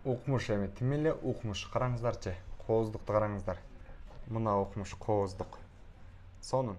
Укмуш эми тим эле укмуш. Караңыздарчы, кооздукту караңыздар. Мына укмуш кооздук. Сонун.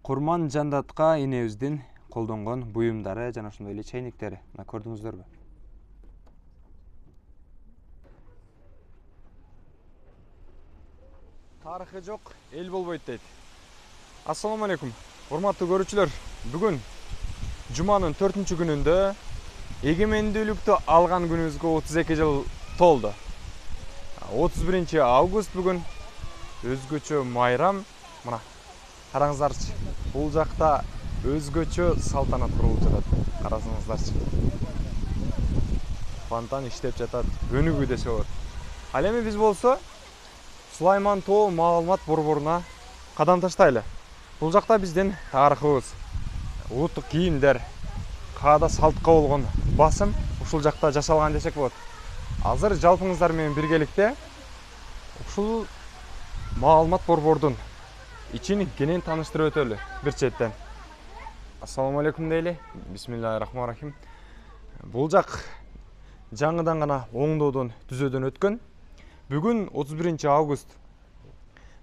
Курман жандатка энебиздин колдонгон буюмдары жана ошондой эле чейниктери. Мына көрдүңүздөрбү? Тарыхы жок, эл болбойт дейт. Ассаламу алейкум. Урматтуу көрүүчүлөр, бүгүн жуманын 4-күнүндө эгемендүүлүктү алган күнүбүзгө 32 жыл толду. 31 август бүгүн өзгөчө майрам. Мына караңыздарчы, бул жакта өзгөчө салтанат курулуп жатат. Карасаңыздарчы. Фонтан иштеп жатат, өнүгүү десе болот. Ал эми биз болсо Сулайман Тоо маалымат борборуна кадам таштайлы. Бул жакта биздин тарыхыбыз, улуттук кийимдер, каада салтка болгон басым ушул жакта жашалган десек болот. Азыр жалпыңыздар менен биргеликте ушул маалымат борбордун ичин кенен тааныштырып өтөлү бир четтен. Ассаламу алейкум дейли. Бисмиллахир-рахманир-рахим. Бул жак жаңыдан гана оңдоодон түзөөдөн өткөн. Бүгүн 31 август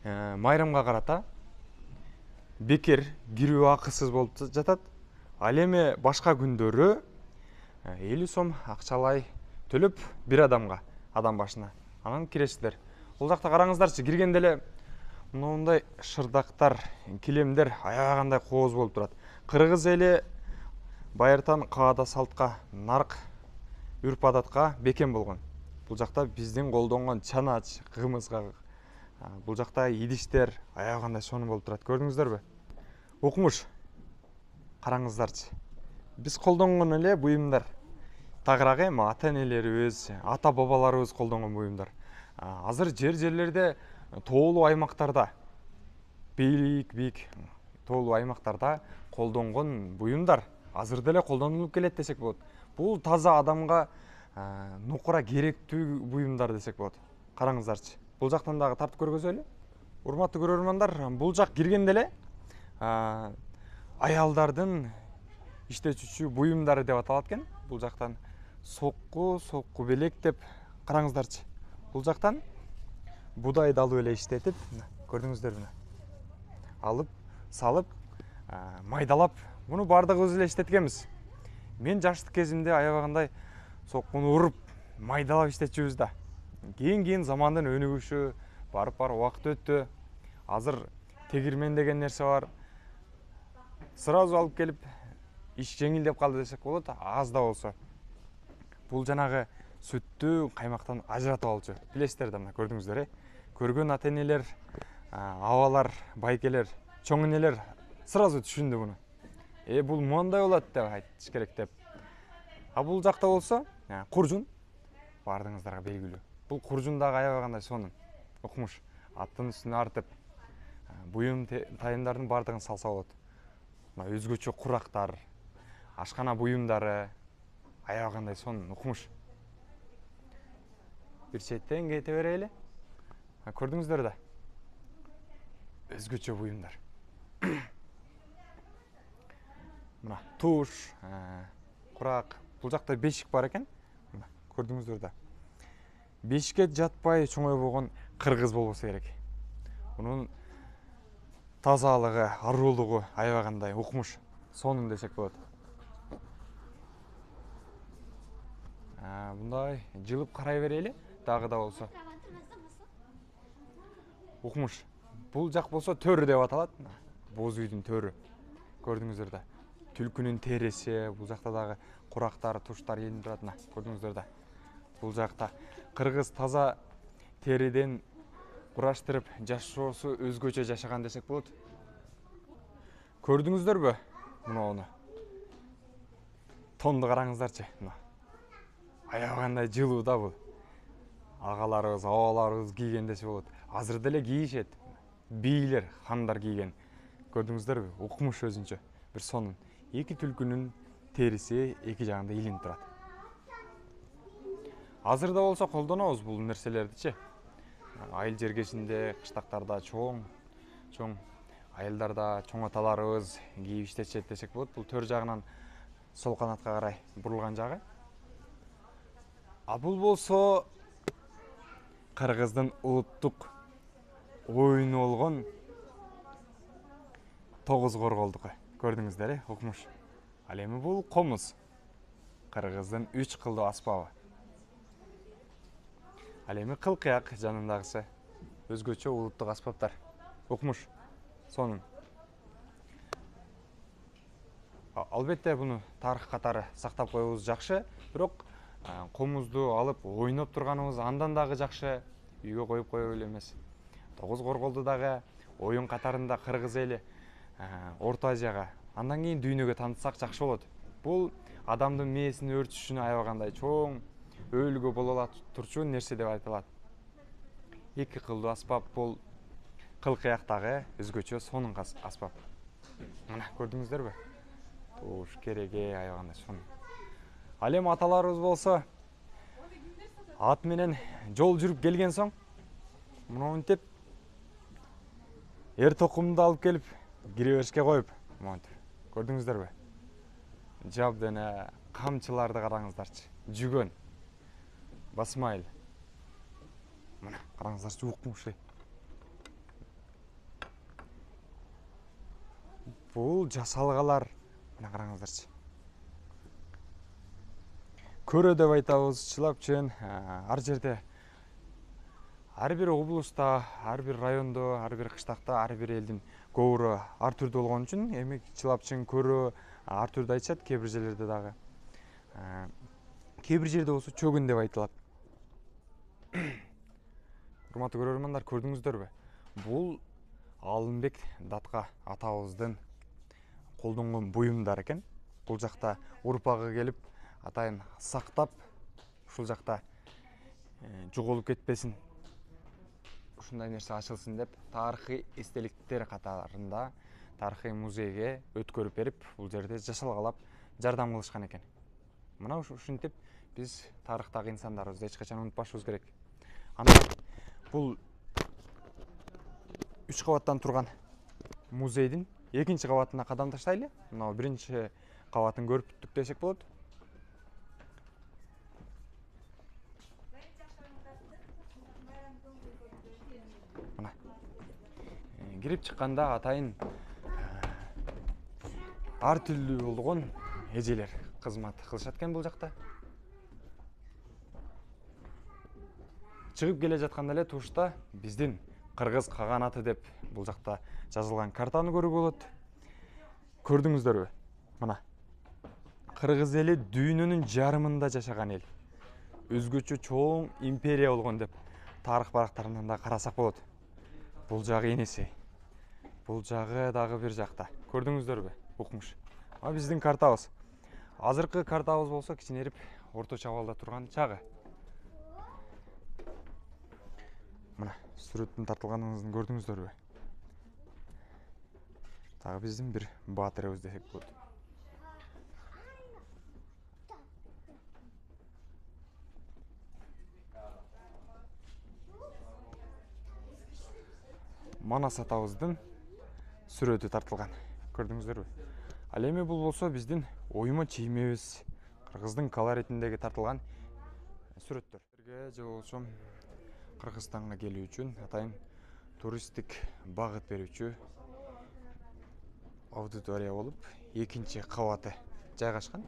майрамга карата бекер кирүү акысыз болуп жатат. Ал эми башка күндөрү 50 сом акчалай төлөп бир адамга, адам башына анан киресиздер. Бул жакта караңыздарчы, киргенде эле мындай шырдактар, килемдер аябагандай кооз болуп турат. Кыргыз эли байыртан каада салтка, нарк, үрп адатка бекем болгон. Бул жакта биздин колдонгон чанач, кымызга, бул жакта идиштер аябагандай сонун болуп турат. Көрдүңүздөрбү? Укмуш. Караңыздарчы. Биз колдонгон эле буюмдар. Тагыраагы эми ата-энелерибиз, ата-бабаларыбыз колдонгон буюмдар. Азыр жерлерде тоолуу аймактарда, бийик тоолуу аймактарда колдонгон буюмдар азыр деле колдонулуп келет десек болот. Бул таза адамга нукура керектүү буюмдар десек болот. Караңыздарчы. Бул жактан дагы тартып көргөзөлү. Урматтуу көрөрмандар, бул жак киргенде эле аялдардын иштечүчү буюмдары деп аталат экен. Бул жактан сокку белек деп караңыздарчы. Бул жактан будайды алып эле иштетип, көрдүңүздөрбү? Алып, салып, майдалап, муну бардыгыбыз эле иштеткенбиз. Мен жаштык кезимде аябагандай соккуну уруп, майдалап иштетчүбүз да. Кийин замандын өнүгүшү, барып убакыт өттү. Азыр тегирмен деген нерсе бар. Сразу алып келип, иш жеңилдеп калды десек болот, аз да болсо. Бул жанагы сүттү каймактан ажыратып алчу. Билесиздер да, мына көрдүңүздөр, көргөн ата-энелер, абалар, байкелер, чоң энелер сразу түшүндү буну. Бул мындай болот деп айтыш керек деп. Бул жакта болсо, куржун бардыгыңыздарга белгилүү. Бул куржун дагы аябагандай сонун. Укмуш, аттын үстүнө артып, буюм тайымдардын бардыгын салса болот. Мына өзгөчө курактар, ашкана буюмдары аябагандай сонун. Укмуш. Бир четтен кете берели. Көрдүңүздөр да. Өзгөчө буюмдар. Мына туш, курак. Бул жакта бешик бар экен. Мына көрдүңүздөр да. Бешикке жатпай чоңойбогон кыргыз болбосо керек. Мунун тазалыгы, арулугу аябагандай укмуш, сонун десек болот. Мындай жылып карай берели, дагы да болсо. Укмуш. Бул жак болсо төрү деп аталат. Боз үйдүн төрү. Көрдүңүздөр да. Түлкүнүн тереси, бул жакта дагы курактар, туштар элинип турат. Көрдүңүздөр да. Бул жакта кыргыз таза териден кураштырып жашоосу өзгөчө жашаган десек болот. Көрдүңүздөрбү? Муну. Тонду караңыздарчы. Аябагандай жылуу да бул. Агаларыбыз, абаларыбыз кийген десе болот. Азыр деле кийишет. Бийлер, хандар кийген. Көрдүңүздөрбү? Укмуш өзүнчө бир сонун. Эки түлкүнүн териси эки жагында илинип турат. Азырда болсо колдонобуз бул нерселердичи. Айыл жергесинде, кыштактарда чоң айылдарда чоң аталарыбыз кийип иштешет десек болот. Бул төр жагынан сол канатка карай бурулган жагы. А бул болсо Кыргыздын улуттук оюну болгон тогуз корголдуку. Көрдүңүздөр, укмуш. Ал эми бул комуз. Кыргыздын 3 кылдуу аспабы. Ал эми кылкыяк жанындагысы өзгөчө улуттук аспаптар. Укмуш. Сонун. Албетте буну тарых катары сактап коюбуз жакшы, бирок комузду алып ойноп турганыбыз андан дагы жакшы, үйгө коюп коюп эле эмес. Тогуз корголду дагы оюн катарында кыргыз эли Орто Азияга, андан кийин дүйнөгө таанытсак жакшы болот. Бул адамдын мээсин өрчүшүнө аябагандай чоң өөлгө боло ала турчу нерсе деп айтылат. Эки кылдуу аспап бул кылкыяктагы өзгөчө сонун аспап. Мына көрдүңүздөрбү? Туш кереге аябагандай сонун. Ал эми аталарыбыз болсо ат менен жол жүрүп келген соң монтип эр токумду алып келип киреберишке коюп, монтип. Көрдүңүздөрбү? Жабдын камчыларды караңыздарчы. Жүгөн. Басмайыл. Мына караңыздарчы, укмуш. Бул жасалгалар. Мына караңыздарчы. Көрө деп айтабыз, чылапчын. Ар жерде, ар бир облуста, ар бир райондо, ар бир кыштакта, ар бир элдин көөрү ар түрдүү болгон үчүн эми чылапчын, көрө ар түрдүү айтышат. Кээ бир жерлерде дагы, кээ бир жерде болсо чөгүн деп айтылат. Урматтуу көрөрмандар, көрдүңүздөрбү? Бул Алымбек Датка атабыздын колдонгон буюмдар экен. Бул жакта урпагы келип, атайын сактап, ушул жакта жоголуп кетпесин, ушундай нерсе ачылсын деп, тарыхый эстеликтер катарында тарыхый музейге өткөрүп берип, бул жерде жашалгалап жардам кылышкан экен. Мына ушинтип биз тарыхтагы инсандарыбызды эч качан унутпашыбыз керек. Анан бул 3 кабаттан турган музейдин экинчи кабатына кадам таштайлы. Мына биринчи кабатын көрүп бүттүк десек болот. Мына кирип чыкканда атайын ар түрлүү болгон эжелер кызмат кылышат экен бул жакта. Чыгып келе жатканда эле тушта биздин Кыргыз каганаты деп бул жакта жазылган картаны көрүүгө болот. Көрдүңүздөрбү? Мына Кыргыз эли дүйнөнүн жарымында жашаган эл. Өзгөчө чоң империя болгон деп тарых барактарынан да карасак болот. Бул жагы энеси. Бул жагы дагы бир жакта. Көрдүңүздөрбү? Укмуш. Биздин картабыз. Азыркы картабыз болсо кичинерип орто чабалда турган чагы. Мына сүрөттүн тартылганыбызды көрдүңүздөрбү? Дагы биздин бир баатырыбыз десек болот. Манас атабыздын сүрөтү тартылган. Көрдүңүздөрбү? Ал эми бул болсо биздин оймо чиймебиз, Кыргыздын колоритиндеги тартылган сүрөттөр. Же болсо Кыргызстанга келүү үчүн атайын туристтик багыт берүүчү аудитория болуп, экинчи кабаты жайгашкан.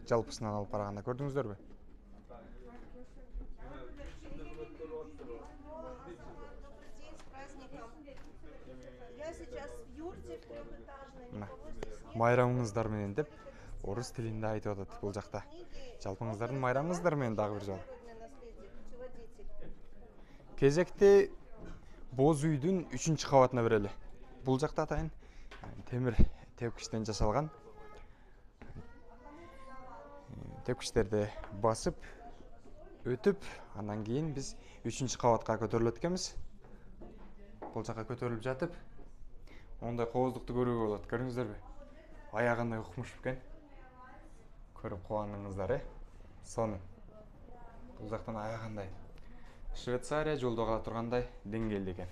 Жалпысынан алып караганда көрдүңүздөрбү? Мына майрамыңыздар менен деп орус тилинде айтып атат бул жакта. Жалпыңыздардын майрамыңыздар менен дагы бир жолу. Кезекти боз үйдүн 3-чү кабатына берели. Бул жакта атайын темир тепкичтен жасалган. Тепкичтерди басып, өтүп, андан кийин биз 3-чү кабатка көтөрүлөт экенбиз. Бул жака көтөрүлүп жатып, ондай кооздукту көрүүгө болот. Көрдүңүздөрбү? Аягындай укмуш экен. көріп қуандыңыздар, соны. Бұл жақтан аяғандай. Швейцария жолдоға тұрғандай деңгейде екен.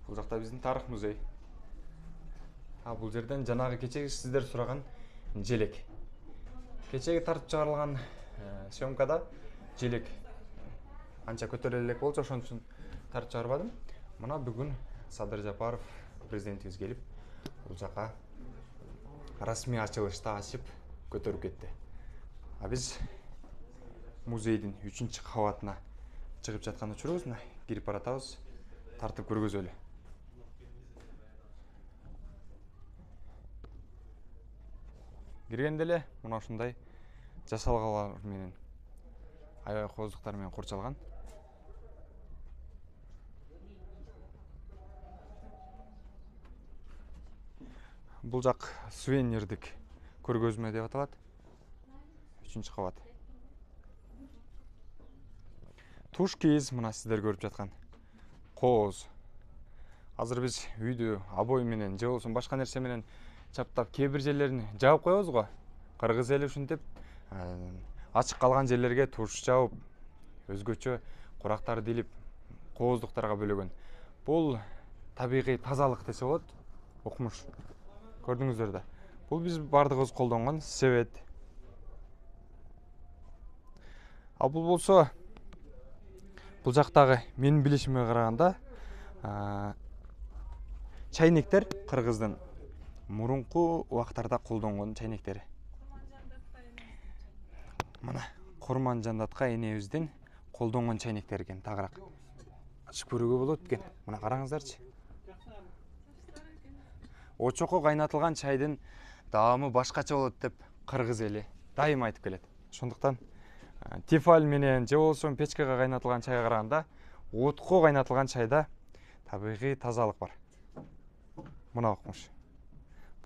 Бұл жақта біздің тарих музей. Бұл жерден жаңағы кечеги сіздер сұраған желек. Кечеги тартып чыгарылган съемкада желек анча көтөрүлүп болчу, ошон үчүн тартып чыгарбадым. Мына бүгүн Садыр Жапаров президентибиз келип, бул жака расмий ачылышта ачып көтөрүп кетти. Биз музейдин 3-кабатына чыгып жаткан учурубуз, кирип баратабыз, тартып көргөзөлү. Киргенде эле мына ушундай жасалгалар менен, аябай кооздуктар менен курчалган. Бул жак сувенирдик көргөзмө деп аталат. 3-кабат. Туш кийиз мына сиздер көрүп жаткан кооз. Азыр биз үйдү обой менен же болбосо башка нерсе менен чаптап кээ бир жерлерин жаап коебуз го. Кыргыз эли ушинтип ачык калган жерлерге туш жаап, өзгөчө курактарды илип кооздуктарга бөлөгөн. Бул табигый тазалык десе болот. Укмуш. Көрдүңүздөр да. Бул биз бардыгыбыз колдонгон себет. Бул болсо бул жактагы менин билишиме караганда чайнектер кыргыздын мурунку убактарда колдонгон чайнектери. Мына Курман Жандатка энебиздин колдонгон чайнектер экен, тагыраак ачып көрүүгө болот экен. Мына караңыздарчы. Очокко кайнатылган чайдын даамы башкача болот деп кыргыз эли дайым айтып келет. Ошондуктан тефаль менен же болбосо печкага кайнатылган чайга караганда отко кайнатылган чайда табигый тазалык бар. Мына укмуш.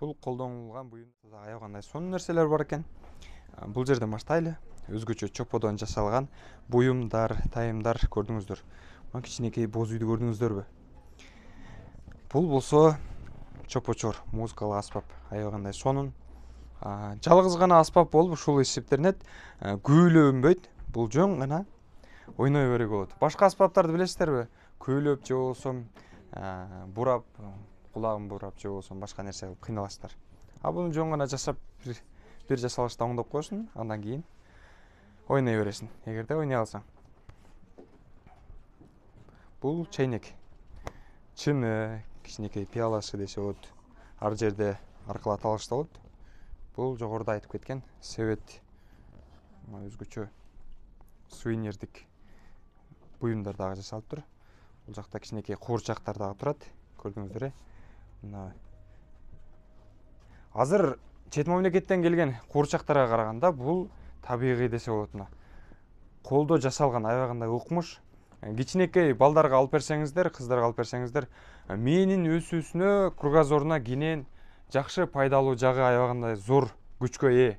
Бул колдонулган буюмда аябагандай сонун нерселер бар экен. Бул жерден баштайлы. Өзгөчө чоподон жасалган буюмдар, тайымдар көрдүңүздөр. Мына кичинекей боз үйдү көрдүңүздөрбү? Бул болсо чопочор, музыкалык аспап, аябагандай сонун. Жалгыз гана аспап болуп ушул эсептелинет. Күйлөнбөйт. Бул жөн гана ойной берүүгө болот. Башка аспаптарды билесиздерби? Күйлөп же болсо бурап, кулагын бурап же болсо башка нерсе кылып кыйналасыздар. Буну жөн гана жасап бир жасалышта оңдоп коесуң, андан кийин ойной бересиң. Эгерде ойной алсаң. Бул чайнек. Чыны, кичинекей пиаласы десе болот. Ар жерде аркылата алышта болот. Бул жогоруда айтып кеткен себет. Өзгөчө сувенирдик буюмдар дагы жасалып тур. Бул жакта кичинекей куурчактар дагы турат. Көрдүңүздөр. Азыр чет мамлекеттен келген куурчактарга караганда бул табигый десе болот. Колдо жасалган аябагандай укмуш. Кичинекей балдарга алып берсеңиздер, кыздарга алып берсеңиздер, мээнин өсүүсүнө, кругозоруна кенен жакшы пайдалуу жагы аябагандай зор күчкө ээ.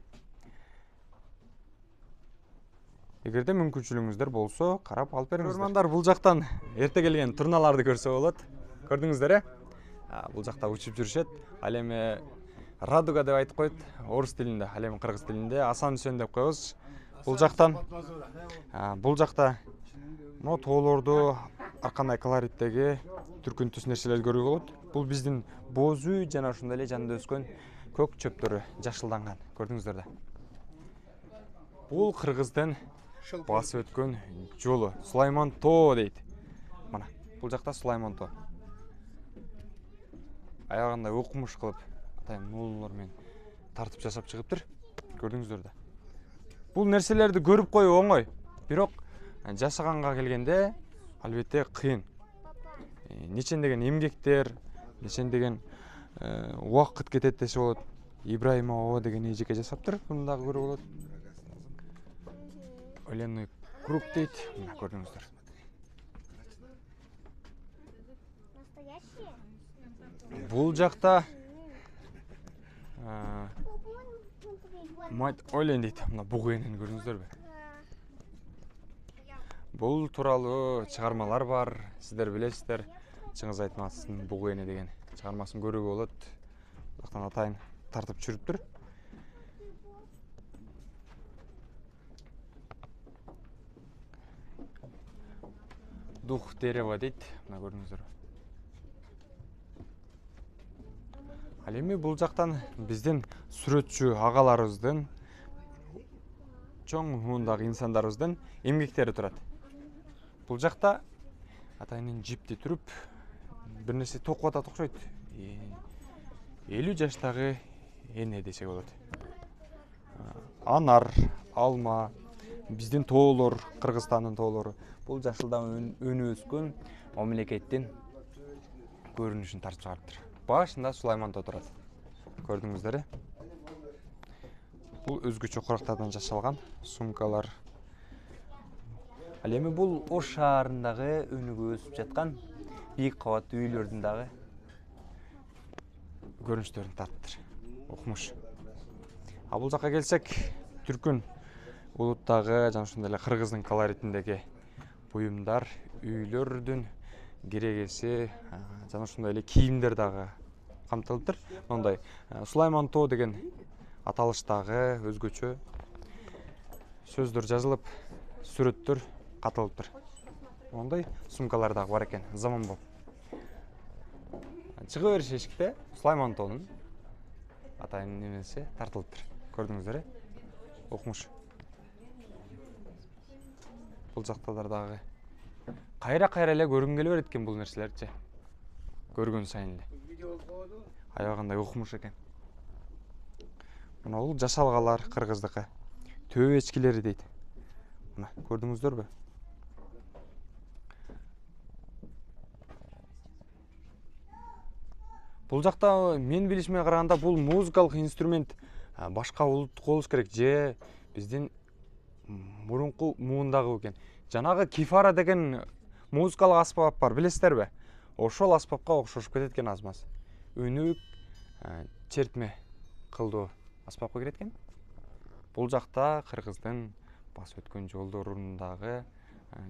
Эгерде мүмкүнчүлүгүңүздөр болсо, карап алып бериңиздер. Көрөрмандар, бул жактан эрте келген турналарды көрсө болот. Көрдүңүздөр, бул жакта учуп жүрүшөт. Ал эми радуга деп айтып коет орус тилинде, ал эми кыргыз тилинде асан үсөн деп коебуз. Бул жактан жакта но тоолорду ар кандай колориттеги түркүн түс нерселерди көрүүгө болот. Бул биздин боз үй жана ошондой эле жанында өскөн көк чөптөрү жашылданган. Көрдүңүздөр да. Бул кыргыздын басып өткөн жолу Сулайман тоо дейт. Мына бул жакта Сулайман тоо. Аягында укмуш кылып, атайын нуулар менен тартып жасап чыгыптыр. Көрдүңүздөр да. Бул нерселерди көрүп коюу оңой, бирок жасаганга келгенде албетте кыйын. Нечендеген эмгектер, нечендеген убакыт кетет десе болот. Ибраимова деген эжеке жасаптыр. Буну дагы көрүүгө болот. Оленный круг дейт. Мына көрдүңүздөр. Бул жакта мать Олен дейт. Мына бугу энени көрдүңүздөрбү? Бул тууралуу чыгармалар бар. Сиздер билесиздер. Чыңгыз Айтматовдун Бугу эне деген чыгармасын көрүүгө болот. Жактан атайын тартып чүрүптүр. Дух дерева дейт, мына көрдүңүздөр. Ал эми бул жактан биздин сүрөтчү агаларыбыздын, чоң муундагы инсандарыбыздын эмгектери турат. Бул жакта атайын жипти түрүп, бир нерсе токуп атат окшойт. 50 жаштагы эне десек болот. Анар, алма, биздин тоолор, Кыргызстандын тоолору бул жашылдан өнүп өскөн мамлекеттин көрүнүшүн тартып чыгарыптыр. Башында Сулайман тоо турат. Көрдүңүздөр. Бул өзгөчө курактардан жасалган сумкалар. Ал эми бул Ош шаарындагы өнүгүп өсүп жаткан бийик кабаттуу үйлөрдүн дагы көрүнүштөрүн тартыптыр. Окумуш. А бул жакка келсек, түркүн улуттагы жана ошондой эле Кыргыздын колоритиндеги буюмдар, үйлөрдүн керегеси жана ошондой эле кийимдер дагы камтылыптыр. Мондай Сулайман тоо деген аталыштагы өзгөчө сөздөр жазылып, сүрөттөр катылыптыр. Мондай сумкалар дагы бар экен, заманбап. Чыга бериш эшикте Сулайман тоонун атайын немеси тартылыптыр. Көрдүңүздөр. Окумуш. Бул жакталар дагы кайра эле көргүм келе берет экен бул нерселерчи. Көргөн сайын эле. Аябагандай окумуш экен. Мына бул жашалгалар кыргыздыкы. Төбө эчкилери дейт. Мына көрдүңүздөрбү? Бул жакта мен билишиме караганда бул музыкалык инструмент башка улуттук болуш керек же биздин мурунку муундагы экен. Жанагы кифара деген музыкалык аспап бар, билесиздерби? Ошол аспапка окшошуп кетет экен аз-маз. Өнүк, чертме кылдуу аспапка кирет экен. Бул жакта Кыргыздын басып өткөн жолдорундагы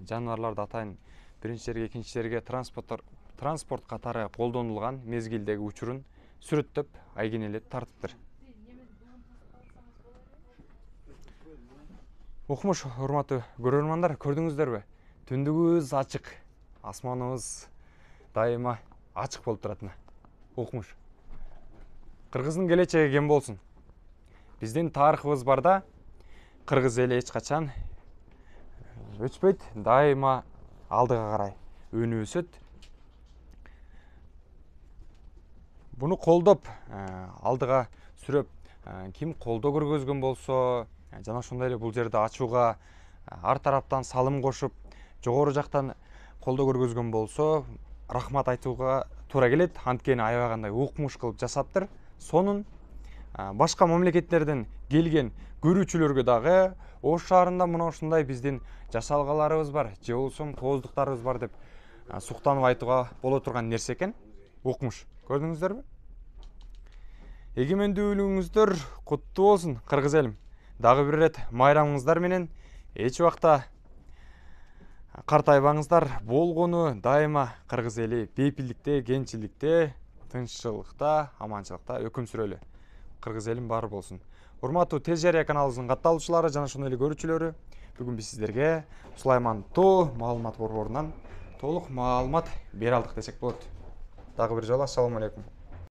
жаныбарларды атайын биринчи жерге, экинчи жерге транспорт катары колдонулган мезгилдеги учурун сүрөттөп, айгинелеп тартыптыр. Окумуш, урматтуу көрөрмандар, көрдүңүздөрбү? Түндүгүбүз ачык, асманыбыз дайыма ачык болуп турат. Окумуш. Кыргыздын келечеги кем болсун? Биздин тарыхыбыз барда кыргыз эли эч качан өчпөйт, дайыма алдыга карай өнүп өсөт. Буну колдоп, алдыга сүрөп, ким колдоо көргөзгөн болсо, жана ошондой эле бул жерде ачууга ар тараптан салым кошуп, жогору жактан колдоо көргөзгөн болсо, рахмат айтууга туура келет. Анткени аябагандай окумуш кылып жасаптыр. Сонун башка мамлекеттерден келген көрүүчүлөргө дагы Ош шаарында мына ушундай биздин жашалгаларыбыз бар, же болбосо тооздуктарыбыз бар деп суктанып айтууга боло турган нерсе экен. Окумуш. Көрдүңүздөрбү? Эгемендүүлүгүңүздөр куттуу болсун, кыргыз элим. Дагы бир ирет майрамыңыздар менен эч убакта картайбаңыздар. Болгону дайыма кыргыз эли бейпилдикте, кенчиликте, тынччылыкта, аманчылыкта өкүм сүрөлү. Кыргыз элим баары болсун. Урматтуу Тез Жарыя каналыбыздын катталуучулары жана ошондой эле көрүүчүлөрү, бүгүн биз сиздерге Сулайман тоо маалымат борборунан толук маалымат бере алдык десек болот. Дагы бир жолу ассаламу алейкум.